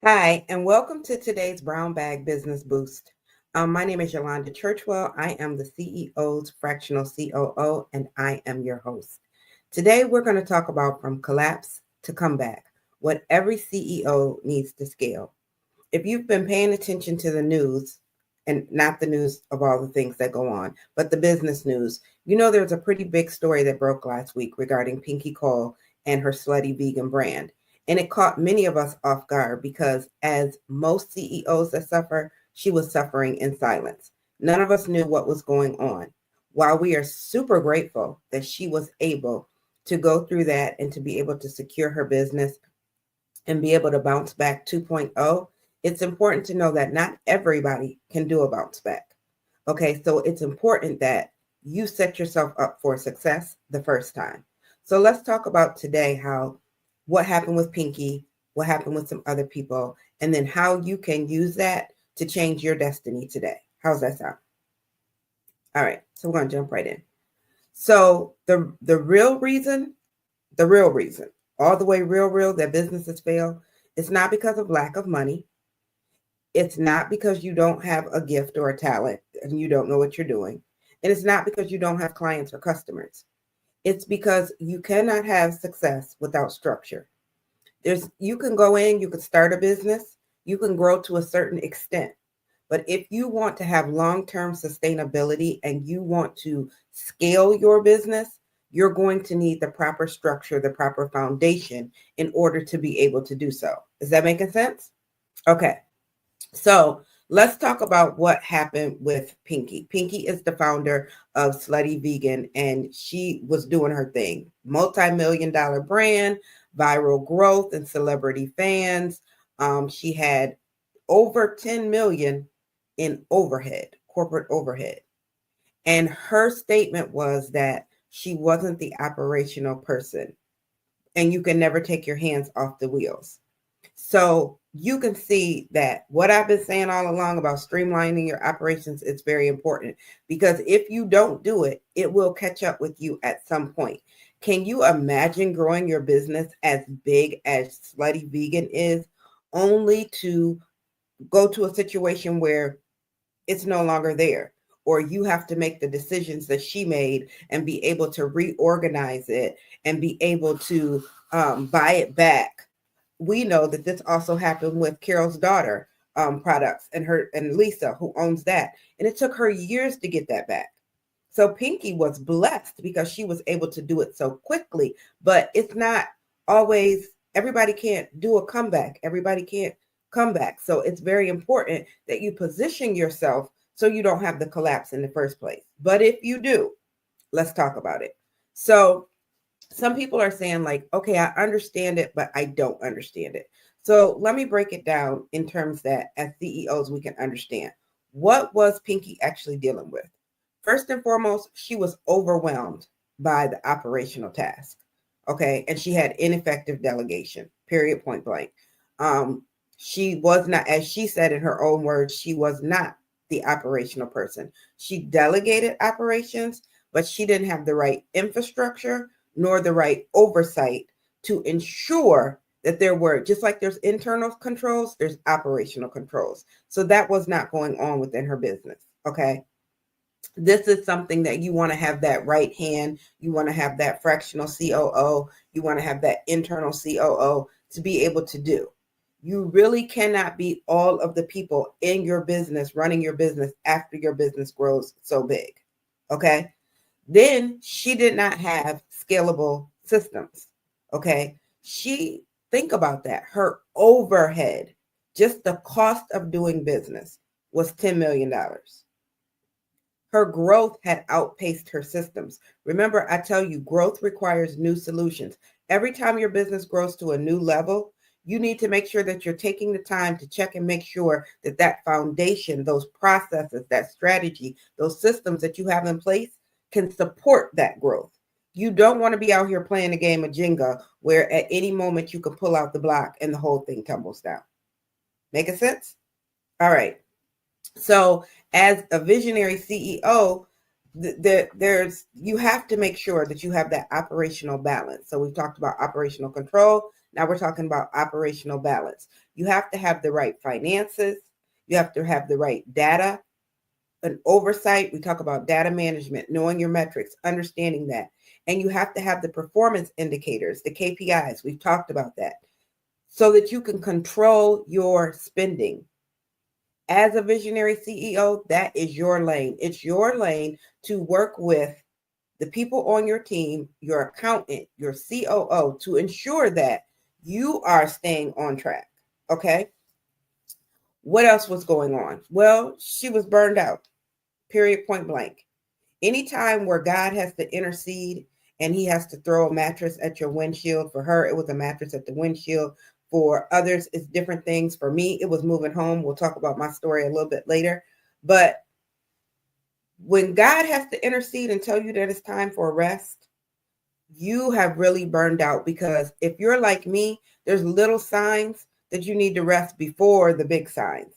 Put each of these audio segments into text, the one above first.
Hi, and welcome to today's Brown Bag Business Boost. My name is Yolanda Churchwell. I am the CEO's fractional COO, and I am your host. Today, we're going to talk about from collapse to comeback, what every CEO needs to scale. If you've been paying attention to the news, and not the news of all the things that go on, but the business news, you know there's a pretty big story that broke last week regarding Pinky Cole and her Slutty Vegan brand. And it caught many of us off guard because, as most CEOs that suffer, she was suffering in silence. None of us knew what was going on. While we are super grateful that she was able to go through that and to be able to secure her business and be able to bounce back 2.0, it's important to know that not everybody can do a bounce back. Okay, so it's important that you set yourself up for success the first time. So let's talk about today what happened with Pinky, what happened with some other people, and then how you can use that to change your destiny today. How's that sound? All right, so we're going to jump right in. So the real reason, all the way real that businesses fail, it's not because of lack of money. It's not because you don't have a gift or a talent and you don't know what you're doing. And it's not because you don't have clients or customers. It's because you cannot have success without structure. You can go in, you can start a business, you can grow to a certain extent. But if you want to have long-term sustainability and you want to scale your business, you're going to need the proper structure, the proper foundation in order to be able to do so. Is that making sense? Okay. So let's talk about what happened with Pinky. Pinky is the founder of Slutty Vegan, and she was doing her thing. Multi-million-dollar brand, viral growth, and celebrity fans. She had over 10 million in overhead, corporate overhead. And her statement was that she wasn't the operational person, and you can never take your hands off the wheels. So you can see that what I've been saying all along about streamlining your operations is very important, because if you don't do it, it will catch up with you at some point. Can you imagine growing your business as big as Slutty Vegan is, only to go to a situation where it's no longer there, or you have to make the decisions that she made and be able to reorganize it and be able to buy it back? We know that this also happened with Carol's daughter products and Lisa, who owns that. And it took her years to get that back. So Pinky was blessed because she was able to do it so quickly, but it's not always, everybody can't do a comeback. Everybody can't come back. So it's very important that you position yourself so you don't have the collapse in the first place. But if you do, let's talk about it. So some people are saying like, okay, I understand it, but I don't understand it. So let me break it down in terms that as CEOs, we can understand. What was Pinky actually dealing with? First and foremost, she was overwhelmed by the operational task. Okay. And she had ineffective delegation, period, point blank. She was not, as she said in her own words, she was not the operational person. She delegated operations, but she didn't have the right infrastructure nor the right oversight to ensure that there were, just like there's internal controls, there's operational controls. So that was not going on within her business. Okay. This is something that you want to have that right hand. You want to have that fractional COO. You want to have that internal COO to be able to do. You really cannot be all of the people in your business, running your business after your business grows so big. Okay. Then she did not have scalable systems. Okay. Think about that. Her overhead, just the cost of doing business, was $10 million. Her growth had outpaced her systems. Remember, I tell you, growth requires new solutions. Every time your business grows to a new level, you need to make sure that you're taking the time to check and make sure that that foundation, those processes, that strategy, those systems that you have in place can support that growth. You don't want to be out here playing a game of Jenga where at any moment you can pull out the block and the whole thing tumbles down. Making sense? All right. So as a visionary CEO, you have to make sure that you have that operational balance. So we've talked about operational control. Now we're talking about operational balance. You have to have the right finances. You have to have the right data and oversight. We talk about data management, knowing your metrics, understanding that. And you have to have the performance indicators, the KPIs. We've talked about that so that you can control your spending. As a visionary CEO, that is your lane. It's your lane to work with the people on your team, your accountant, your COO, to ensure that you are staying on track. Okay. What else was going on? Well, she was burned out, period, point blank. Anytime where God has to intercede and he has to throw a mattress at your windshield, for her, it was a mattress at the windshield. For others, it's different things. For me, it was moving home. We'll talk about my story a little bit later. But when God has to intercede and tell you that it's time for a rest, you have really burned out, because if you're like me, there's little signs that you need to rest before the big signs.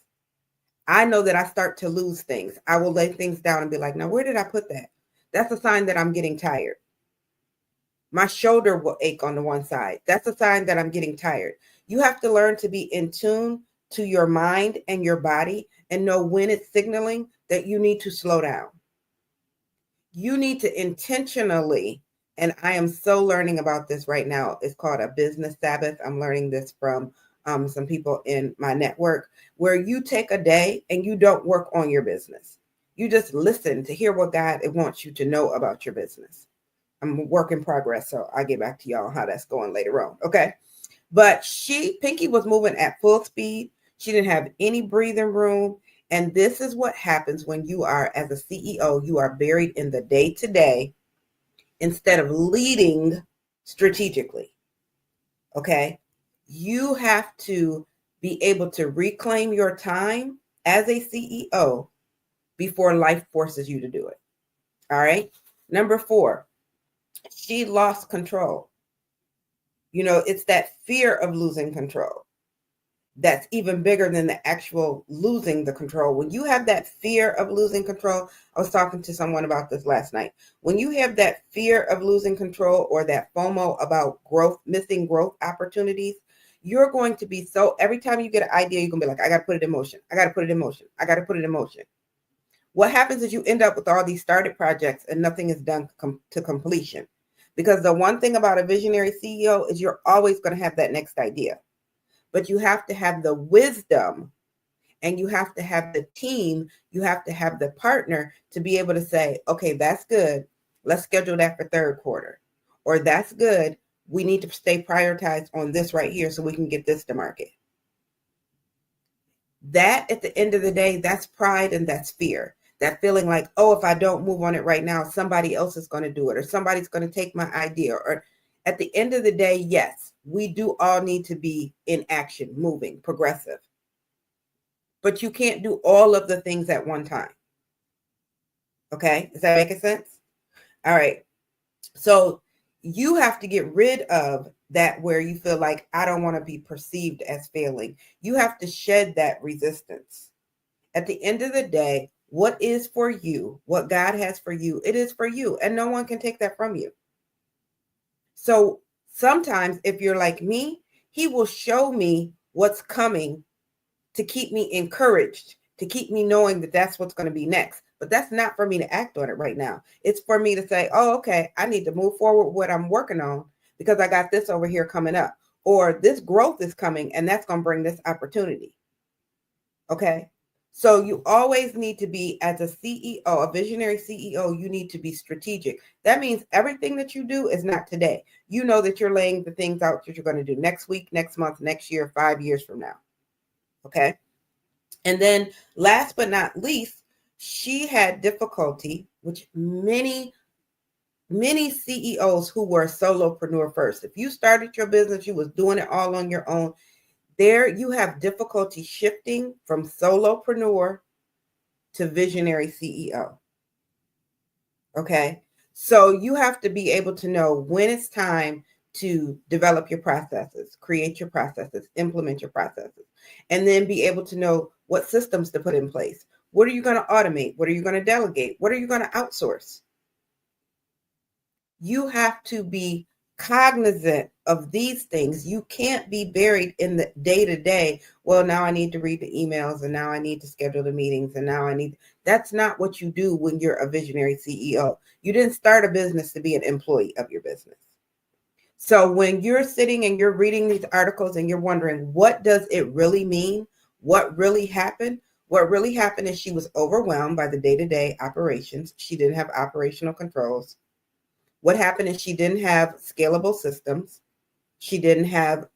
I know that I start to lose things. I will lay things down and be like, now, where did I put that? That's a sign that I'm getting tired. My shoulder will ache on the one side. That's a sign that I'm getting tired. You have to learn to be in tune to your mind and your body and know when it's signaling that you need to slow down. You need to intentionally, and I am so learning about this right now. It's called a business Sabbath. I'm learning this from some people in my network, where you take a day and you don't work on your business. You just listen to hear what God wants you to know about your business. I'm a work in progress, so I'll get back to y'all how that's going later on. Okay. But Pinky was moving at full speed. She didn't have any breathing room. And this is what happens when you are, as a CEO, you are buried in the day-to-day instead of leading strategically. Okay. You have to be able to reclaim your time as a CEO before life forces you to do it. All right. Number 4, she lost control. You know, it's that fear of losing control that's even bigger than the actual losing the control. When you have that fear of losing control, I was talking to someone about this last night. When you have that fear of losing control, or that FOMO about growth, missing growth opportunities, you're going to be so, every time you get an idea, you're going to be like, I got to put it in motion. I got to put it in motion. I got to put it in motion. What happens is you end up with all these started projects and nothing is done to completion. Because the one thing about a visionary CEO is you're always going to have that next idea. But you have to have the wisdom, and you have to have the team, you have to have the partner to be able to say, okay, that's good. Let's schedule that for third quarter. Or that's good. We need to stay prioritized on this right here so we can get this to market. That, at the end of the day, that's pride and that's fear. That feeling like, oh, if I don't move on it right now, somebody else is going to do it, or somebody's going to take my idea. Or at the end of the day, yes, we do all need to be in action, moving, progressive. But you can't do all of the things at one time. Okay? Is that making sense? All right. So you have to get rid of that, where you feel like, I don't want to be perceived as failing. You have to shed that resistance. At the end of the day, what is for you, what God has for you, it is for you, and no one can take that from you. So sometimes, if you're like me, he will show me what's coming to keep me encouraged, to keep me knowing that that's what's going to be next. But that's not for me to act on it right now. It's for me to say, oh, okay, I need to move forward with what I'm working on, because I got this over here coming up, or this growth is coming and that's going to bring this opportunity. Okay. So you always need to be, as a CEO, a visionary CEO, you need to be strategic. That means everything that you do is not today. You know that you're laying the things out that you're going to do next week, next month, next year, 5 years from now. Okay. And then last but not least, she had difficulty, which many CEOs who were solopreneur first. If you started your business, you was doing it all on your own. There you have difficulty shifting from solopreneur to visionary CEO. Okay. So you have to be able to know when it's time to develop your processes, create your processes, implement your processes, and then be able to know what systems to put in place. What are you going to automate? What are you going to delegate? What are you going to outsource? You have to be cognizant of these things. You can't be buried in the day to day. Well, now I need to read the emails, and now I need to schedule the meetings, and now I need. That's not what you do when you're a visionary CEO. You didn't start a business to be an employee of your business. So when you're sitting and you're reading these articles and you're wondering, what does it really mean? What really happened? What really happened is she was overwhelmed by the day-to-day operations. She didn't have operational controls. What happened is she didn't have scalable systems. She didn't have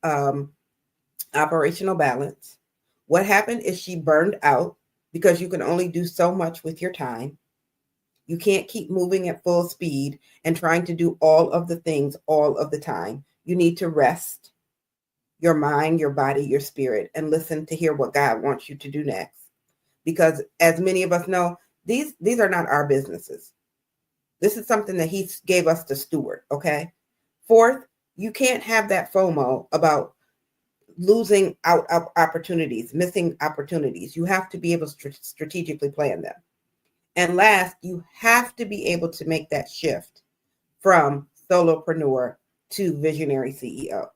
operational balance. What happened is she burned out because you can only do so much with your time. You can't keep moving at full speed and trying to do all of the things all of the time. You need to rest your mind, your body, your spirit, and listen to hear what God wants you to do next. Because as many of us know, these are not our businesses. This is something that he gave us to steward, okay? Fourth, you can't have that FOMO about losing out of opportunities, missing opportunities. You have to be able to strategically plan them. And last, you have to be able to make that shift from solopreneur to visionary CEO.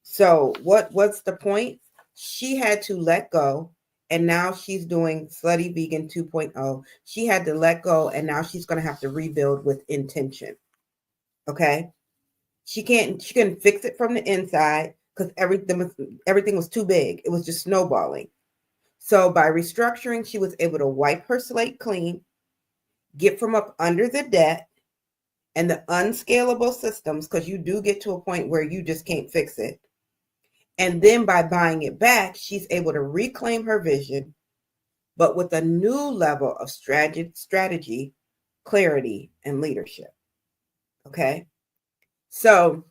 So what's the point? She had to let go, and now she's doing Slutty Vegan 2.0. She had to let go, and now she's going to have to rebuild with intention. Okay? She couldn't fix it from the inside because everything was too big. It was just snowballing. So by restructuring, she was able to wipe her slate clean, get from up under the debt and the unscalable systems, because you do get to a point where you just can't fix it. And then by buying it back, she's able to reclaim her vision, but with a new level of strategy, clarity, and leadership. Okay. So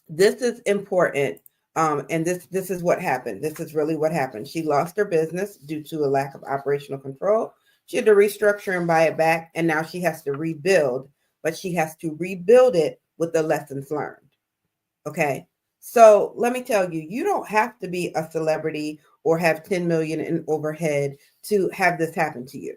this is important. And this is what happened. This is really what happened. She lost her business due to a lack of operational control. She had to restructure and buy it back. And now she has to rebuild, but she has to rebuild it with the lessons learned. Okay. So let me tell you, you don't have to be a celebrity or have 10 million in overhead to have this happen to you.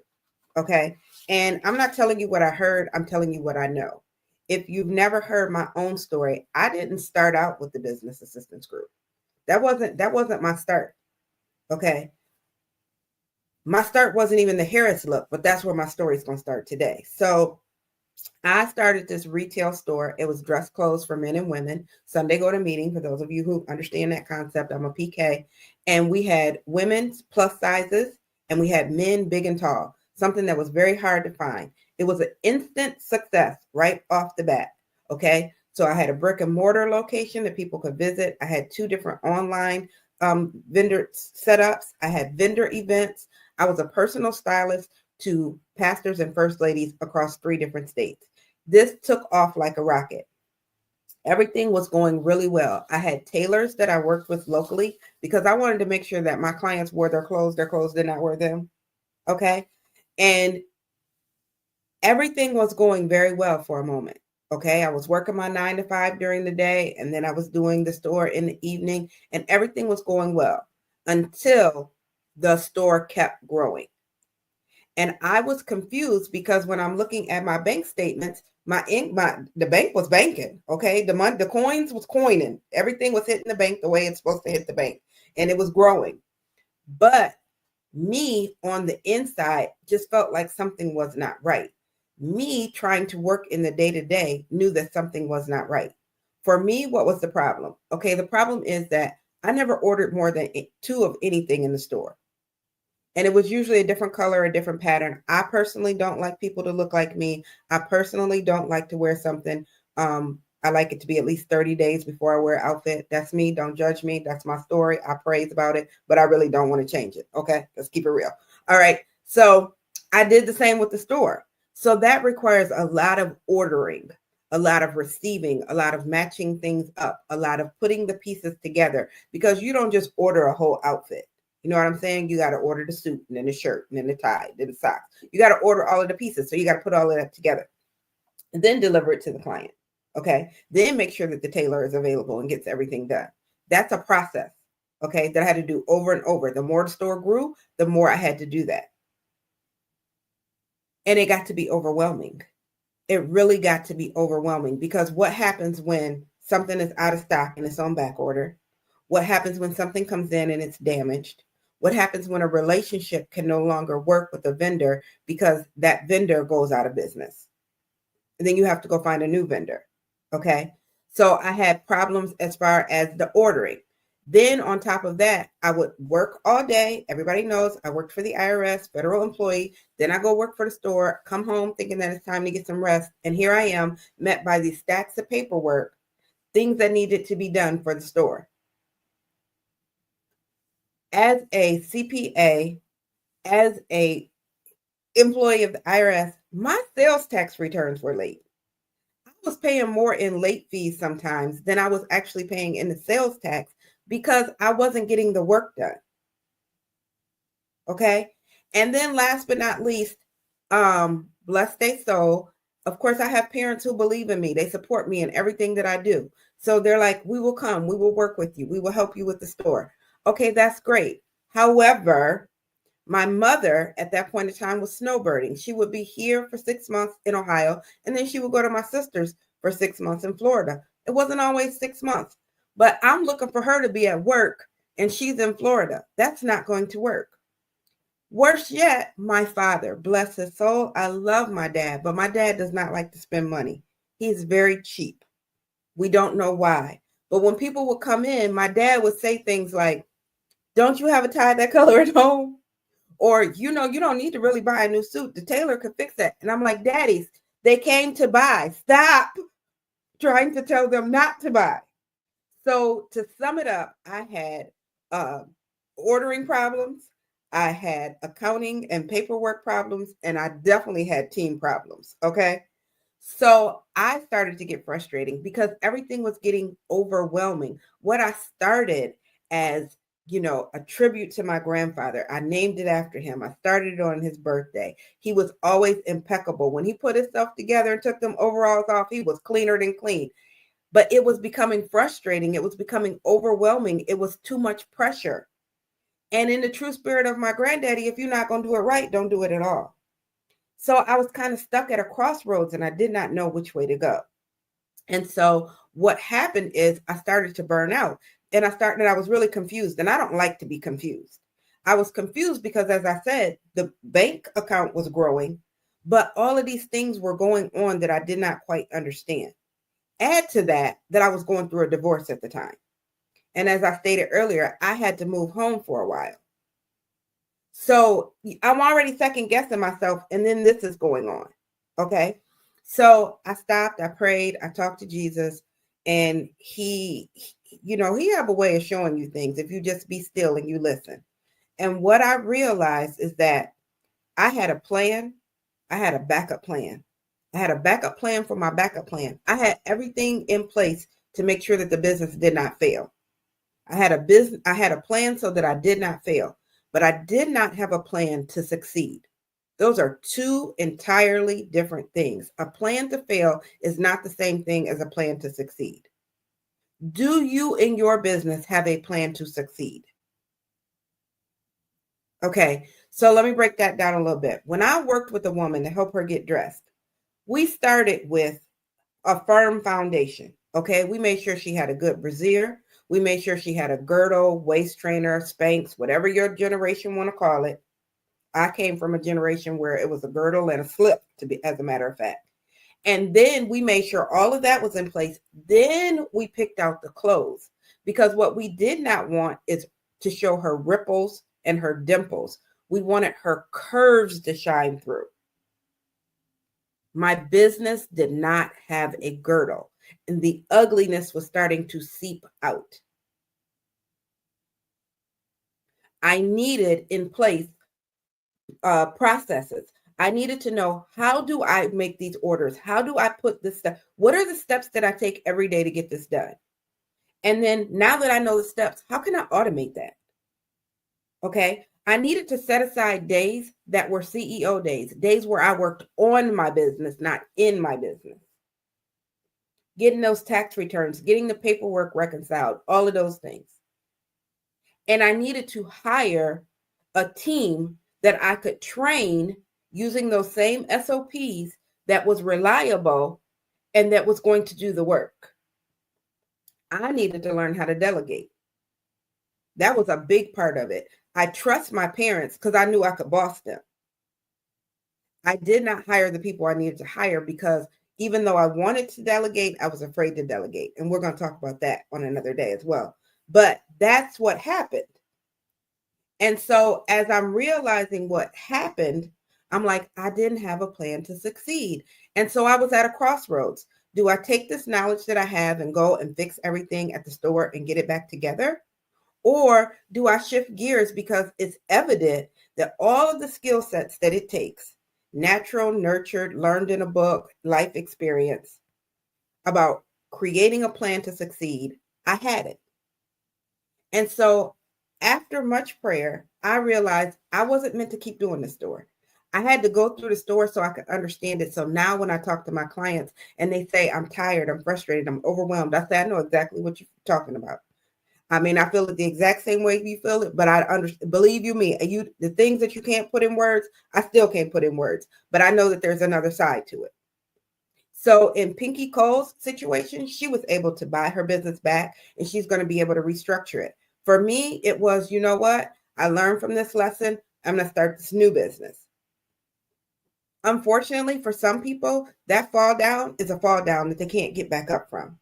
Okay. And I'm not telling you what I heard. I'm telling you what I know. If you've never heard my own story, I didn't start out with the business assistance group. That wasn't my start. Okay. My start wasn't even the Harris look, but that's where my story is going to start today. So I started this retail store. It was dress clothes for men and women. Sunday go to meeting. For those of you who understand that concept, I'm a PK. And we had women's plus sizes and we had men big and tall, something that was very hard to find. It was an instant success right off the bat. Okay. So I had a brick and mortar location that people could visit. I had 2 different online vendor setups. I had vendor events. I was a personal stylist to pastors and first ladies across 3 different states. This took off like a rocket. Everything was going really well. I had tailors that I worked with locally because I wanted to make sure that my clients wore their clothes did not wear them. Okay. And everything was going very well for a moment. Okay. I was working my 9 to 5 during the day, and then I was doing the store in the evening, and everything was going well until the store kept growing. And I was confused because when I'm looking at my bank statements, the bank was banking. Okay. The coins was coining. Everything was hitting the bank the way it's supposed to hit the bank. And it was growing. But me on the inside just felt like something was not right. Me trying to work in the day-to-day knew that something was not right. For me, what was the problem? Okay. The problem is that I never ordered more than 2 of anything in the store. And it was usually a different color, a different pattern. I personally don't like people to look like me. I personally don't like to wear something. I like it to be at least 30 days before I wear an outfit. That's me. Don't judge me. That's my story. I praise about it, but I really don't want to change it. Okay. Let's keep it real. All right. So I did the same with the store. So that requires a lot of ordering, a lot of receiving, a lot of matching things up, a lot of putting the pieces together, because you don't just order a whole outfit. You know what I'm saying? You got to order the suit and then the shirt and then the tie, then the socks. You got to order all of the pieces. So you got to put all of that together and then deliver it to the client. Okay. Then make sure that the tailor is available and gets everything done. That's a process. Okay. That I had to do over and over. The more the store grew, the more I had to do that. And it got to be overwhelming. it really got to be overwhelming, because what happens when something is out of stock and it's on back order? What happens when something comes in and it's damaged? What happens when a relationship can no longer work with a vendor because that vendor goes out of business? And then you have to go find a new vendor. Okay. So I had problems as far as the ordering. Then on top of that, I would work all day. Everybody knows I worked for the IRS, federal employee. Then I go work for the store, come home thinking that it's time to get some rest. And here I am, met by these stacks of paperwork, things that needed to be done for the store. As a CPA, as a employee of the IRS, my sales tax returns were late. I was paying more in late fees sometimes than I was actually paying in the sales tax because I wasn't getting the work done. Okay. And then last but not least, bless their soul. Of course, I have parents who believe in me. They support me in everything that I do. So they're like, we will come, we will work with you, we will help you with the store. Okay, that's great. However, my mother at that point in time was snowbirding. She would be here for 6 months in Ohio, and then she would go to my sister's for 6 months in Florida. It wasn't always 6 months, but I'm looking for her to be at work and she's in Florida. That's not going to work. Worse yet, my father, bless his soul. I love my dad, but my dad does not like to spend money. He's very cheap. We don't know why. But when people would come in, my dad would say things like, don't you have a tie that color at home? Or, you don't need to really buy a new suit. The tailor could fix that. And I'm like, daddies, they came to buy. Stop trying to tell them not to buy. So to sum it up, I had ordering problems. I had accounting and paperwork problems, and I definitely had team problems. Okay. So I started to get frustrating because everything was getting overwhelming. What I started as, a tribute to my grandfather, I named it after him. I started it on his birthday. He was always impeccable. When he put himself together and took them overalls off, he was cleaner than clean. But it was becoming frustrating. It was becoming overwhelming. It was too much pressure. And in the true spirit of my granddaddy, if you're not going to do it right, don't do it at all. So I was kind of stuck at a crossroads and I did not know which way to go. And so what happened is I started to burn out, and I was really confused, and I don't like to be confused. I was confused because, as I said, the bank account was growing, but all of these things were going on that I did not quite understand. Add to that I was going through a divorce at the time. And as I stated earlier, I had to move home for a while. So I'm already second guessing myself, and then this is going on. Okay. So I stopped, I prayed, I talked to Jesus, and he have a way of showing you things if you just be still and you listen. And what I realized is that I had a plan. I had a backup plan. I had a backup plan for my backup plan. I had everything in place to make sure that the business did not fail. I had a plan so that I did not fail, but I did not have a plan to succeed. Those are two entirely different things. A plan to fail is not the same thing as a plan to succeed. Do you in your business have a plan to succeed? Okay, so let me break that down a little bit. When I worked with a woman to help her get dressed, we started with a firm foundation. Okay, we made sure she had a good brassiere. We made sure she had a girdle, waist trainer, Spanx, whatever your generation want to call it. I came from a generation where it was a girdle and a slip, as a matter of fact. And then we made sure all of that was in place. Then we picked out the clothes, because what we did not want is to show her ripples and her dimples. We wanted her curves to shine through. My business did not have a girdle, and the ugliness was starting to seep out. I needed in place processes. I needed to know, how do I make these orders? How do I put this stuff? What are the steps that I take every day to get this done? And then now that I know the steps, how can I automate that? Okay. I needed to set aside days that were CEO days where I worked on my business, not in my business. Getting those tax returns, getting the paperwork reconciled, all of those things. And I needed to hire a team that I could train using those same SOPs that was reliable and that was going to do the work. I needed to learn how to delegate. That was a big part of it. I trust my parents because I knew I could boss them. I did not hire the people I needed to hire because even though I wanted to delegate, I was afraid to delegate. And we're going to talk about that on another day as well. But that's what happened. And so as I'm realizing what happened, I'm like, I didn't have a plan to succeed. And so I was at a crossroads. Do I take this knowledge that I have and go and fix everything at the store and get it back together? Or do I shift gears because it's evident that all of the skill sets that it takes, natural, nurtured, learned in a book, life experience, about creating a plan to succeed, I had it. And so after much prayer, I realized I wasn't meant to keep doing the store. I had to go through the store so I could understand it. So now when I talk to my clients and they say, I'm tired, I'm frustrated, I'm overwhelmed, I say, I know exactly what you're talking about. I mean, I feel it the exact same way you feel it, but I understand, believe you me, the things that you can't put in words, I still can't put in words, but I know that there's another side to it. So in Pinky Cole's situation, she was able to buy her business back and she's going to be able to restructure it. For me, it was, you know what? I learned from this lesson. I'm going to start this new business. Unfortunately, for some people, that fall down is a fall down that they can't get back up from.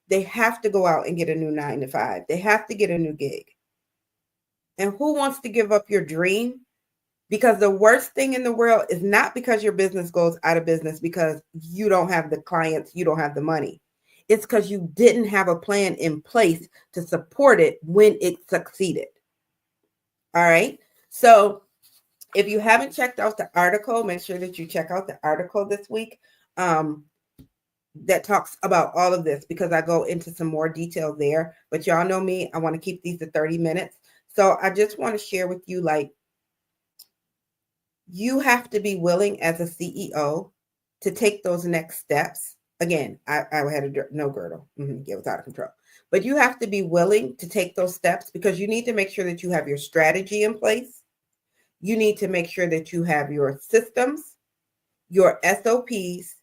They have to go out and get a new 9-to-5. They have to get a new gig. And who wants to give up your dream? Because the worst thing in the world is not because your business goes out of business because you don't have the clients, you don't have the money. It's because you didn't have a plan in place to support it when it succeeded. All right. So if you haven't checked out the article, make sure that you check out the article this week that talks about all of this because I go into some more detail there. But y'all know me, I want to keep these to 30 minutes. So I just want to share with you, like, you have to be willing as a CEO to take those next steps. Again, I had a no girdle. It was out of control. But you have to be willing to take those steps because you need to make sure that you have your strategy in place. You need to make sure that you have your systems, your SOPs,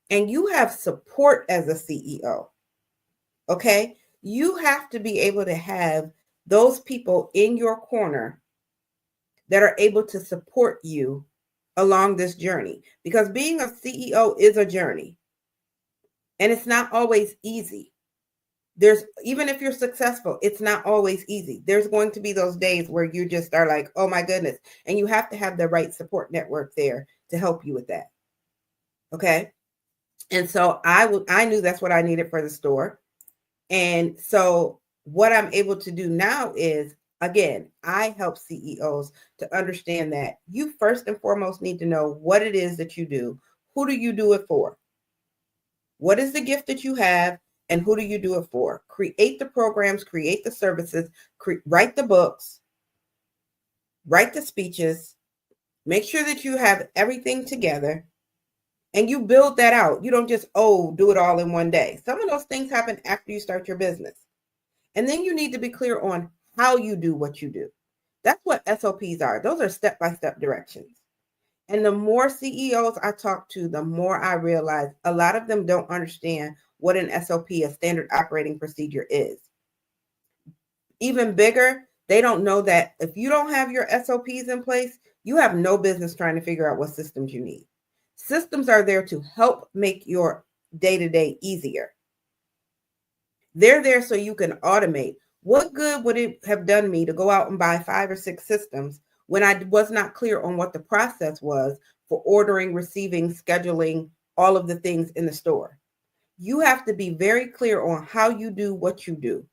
and you have support as a CEO. Okay? You have to be able to have those people in your corner that are able to support you along this journey, because being a CEO is a journey and it's not always easy. Even if you're successful, it's not always easy. There's going to be those days where you just are like, oh my goodness. And you have to have the right support network there to help you with that. Okay. And so I knew that's what I needed for the store. And so what I'm able to do now is, again, I help CEOs to understand that you first and foremost need to know what it is that you do. Who do you do it for? What is the gift that you have and who do you do it for? Create the programs, create the services, write the books, write the speeches, make sure that you have everything together and you build that out. You don't just, do it all in one day. Some of those things happen after you start your business. And then you need to be clear on how you do what you do. That's what SOPs are. Those are step-by-step directions. And the more CEOs I talk to, the more I realize a lot of them don't understand what an SOP, a standard operating procedure, is. Even bigger, they don't know that if you don't have your SOPs in place, you have no business trying to figure out what systems you need. Systems are there to help make your day-to-day easier. They're there so you can automate. What good would it have done me to go out and buy 5 or 6 systems when I was not clear on what the process was for ordering, receiving, scheduling, all of the things in the store? You have to be very clear on how you do what you do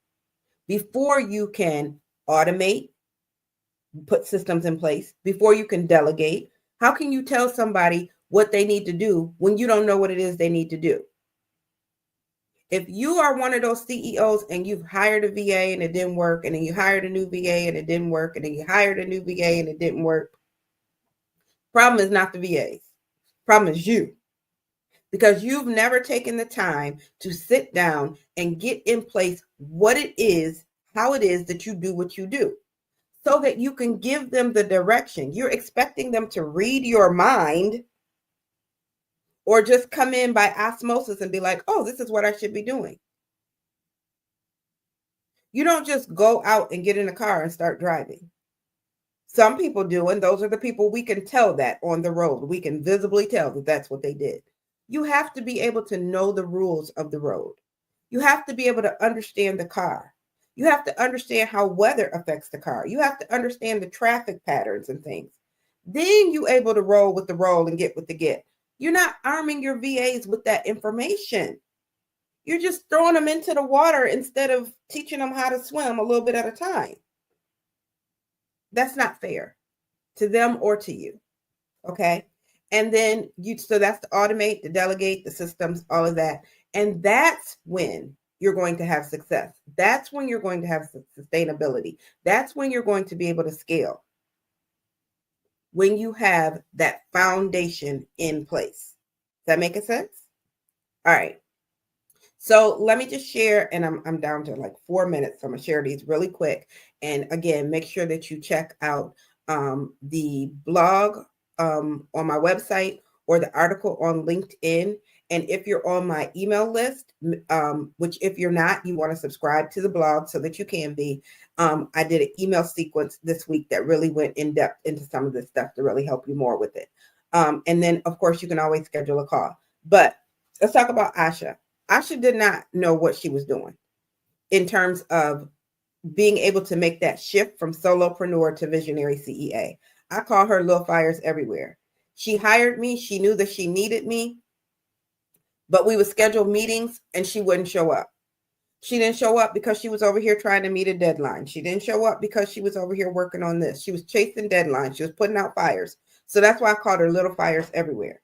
before you can automate, put systems in place, before you can delegate. How can you tell somebody what they need to do when you don't know what it is they need to do? If you are one of those CEOs and you've hired a VA and it didn't work, and then you hired a new VA and it didn't work, and then you hired a new VA and it didn't work, problem is not the VAs. Problem is you. Because you've never taken the time to sit down and get in place what it is, how it is that you do what you do, so that you can give them the direction. You're expecting them to read your mind or just come in by osmosis and be like, oh, this is what I should be doing. You don't just go out and get in a car and start driving. Some people do, and those are the people we can tell that on the road. We can visibly tell that that's what they did. You have to be able to know the rules of the road. You have to be able to understand the car. You have to understand how weather affects the car. You have to understand the traffic patterns and things. Then you're able to roll with the roll and get with the get. You're not arming your VAs with that information. You're just throwing them into the water instead of teaching them how to swim a little bit at a time. That's not fair to them or to you. Okay. And then so that's to automate, to delegate, the systems, all of that. And that's when you're going to have success. That's when you're going to have sustainability. That's when you're going to be able to scale. When you have that foundation in place. Does that make sense? All right. So let me just share, and I'm down to like 4 minutes. So I'm gonna share these really quick. And again, make sure that you check out the blog on my website or the article on LinkedIn. And if you're on my email list, which if you're not, you want to subscribe to the blog so that you can be. I did an email sequence this week that really went in depth into some of this stuff to really help you more with it. And then, of course, you can always schedule a call. But let's talk about Asha. Asha did not know what she was doing in terms of being able to make that shift from solopreneur to visionary CEA. I call her little fires everywhere. She hired me. She knew that she needed me, but we would schedule meetings and she wouldn't show up. She didn't show up because she was over here trying to meet a deadline. She didn't show up because she was over here working on this. She was chasing deadlines. She was putting out fires. So that's why I called her little fires everywhere.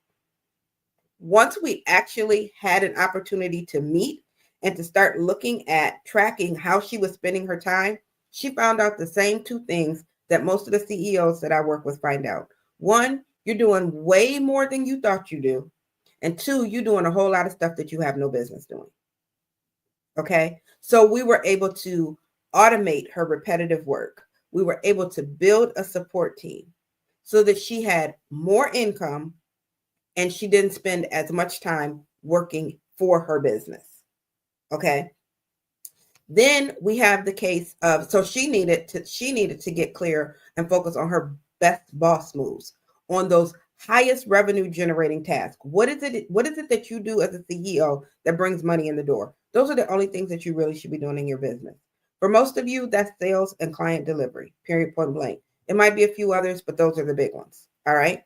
Once we actually had an opportunity to meet and to start looking at tracking how she was spending her time, she found out the same two things that most of the CEOs that I work with find out. One, you're doing way more than you thought you do. And two, you're doing a whole lot of stuff that you have no business doing. Okay. So we were able to automate her repetitive work. We were able to build a support team so that she had more income and she didn't spend as much time working for her business. Okay. Then we have the case of, so she needed to get clear and focus on her best boss moves, on those highest revenue generating tasks. What is it that you do as a CEO that brings money in the door? Those are the only things that you really should be doing in your business. For most of you, that's sales and client delivery, period, point blank. It might be a few others, but those are the big ones. All right.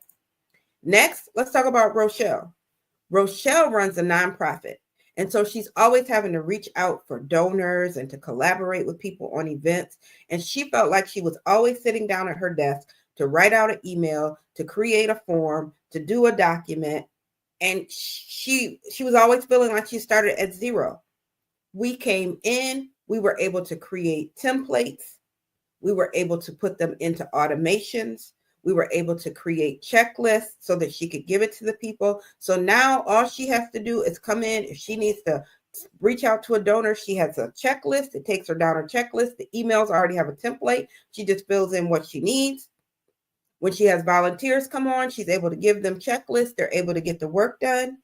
Next, let's talk about Rochelle. Rochelle runs a nonprofit. And so she's always having to reach out for donors and to collaborate with people on events. And she felt like she was always sitting down at her desk to write out an email, to create a form, to do a document. And she was always feeling like she started at zero. We came in, we were able to create templates. We were able to put them into automations. We were able to create checklists so that she could give it to the people. So now all she has to do is come in. If she needs to reach out to a donor, she has a checklist. It takes her down her checklist. The emails already have a template. She just fills in what she needs. When she has volunteers come on, she's able to give them checklists. They're able to get the work done.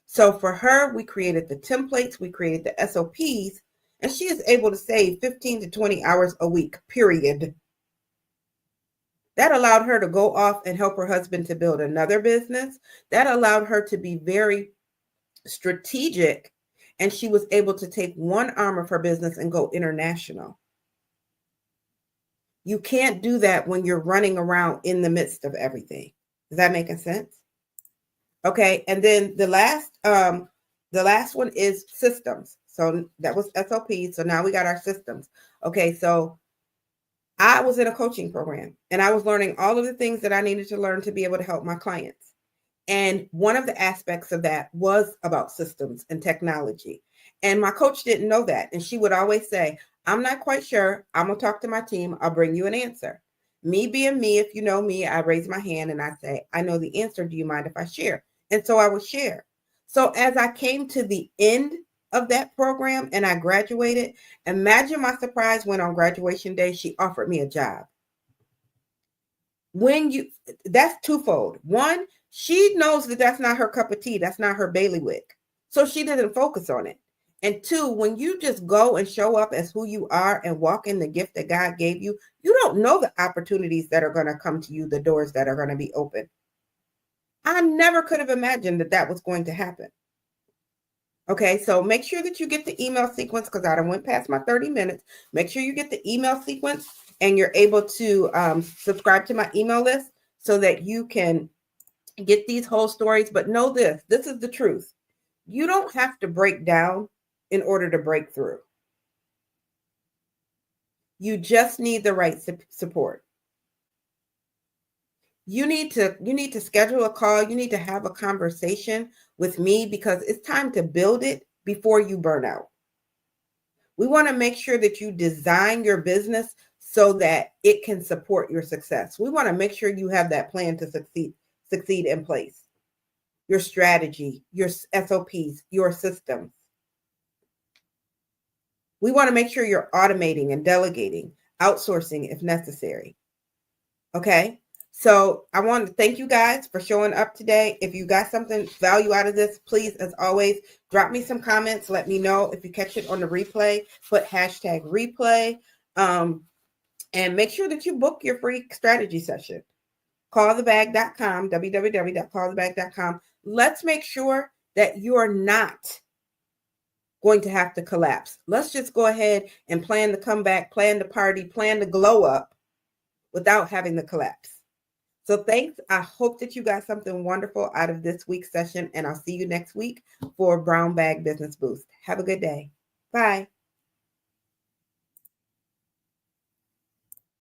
So for her, we created the templates. We created the SOPs. And she is able to save 15 to 20 hours a week, period. That allowed her to go off and help her husband to build another business. That allowed her to be very strategic. And she was able to take one arm of her business and go international. You can't do that when you're running around in the midst of everything. Is that making sense? Okay. And then the last one is systems. So that was SOPs. So now we got our systems. Okay. So I was in a coaching program and I was learning all of the things that I needed to learn to be able to help my clients. And one of the aspects of that was about systems and technology. And my coach didn't know that. And she would always say, I'm not quite sure. I'm going to talk to my team. I'll bring you an answer. Me being me, if you know me, I raise my hand and I say, I know the answer. Do you mind if I share? And so I would share. So as I came to the end of that program and I graduated, imagine my surprise when on graduation day, she offered me a job. That's twofold. One, She knows that that's not her cup of tea. That's not her bailiwick. So she didn't focus on it. And two, when you just go and show up as who you are and walk in the gift that God gave you, you don't know the opportunities that are going to come to you, the doors that are going to be open. I never could have imagined that that was going to happen. Okay, so make sure that you get the email sequence because I done went past my 30 minutes. Make sure you get the email sequence and you're able to subscribe to my email list so that you can get these whole stories. But know this is the truth. You don't have to break down in order to break through. You just need the right support. You need to schedule a call. You need to have a conversation with me because it's time to build it before you burn out. We want to make sure that you design your business so that it can support your success. We want to make sure you have that plan to succeed in place. Your strategy, your SOPs, your systems. We want to make sure you're automating and delegating, outsourcing if necessary. Okay? So I want to thank you guys for showing up today. If you got something value out of this, please, as always, drop me some comments. Let me know if you catch it on the replay. Put hashtag replay. And make sure that you book your free strategy session. Callthebag.com, www.callthebag.com. Let's make sure that you're not going to have to collapse. Let's just go ahead and plan the comeback, plan the party, plan the glow up without having the collapse. So thanks. I hope that you got something wonderful out of this week's session, and I'll see you next week for Brown Bag Business Boost. Have a good day. Bye.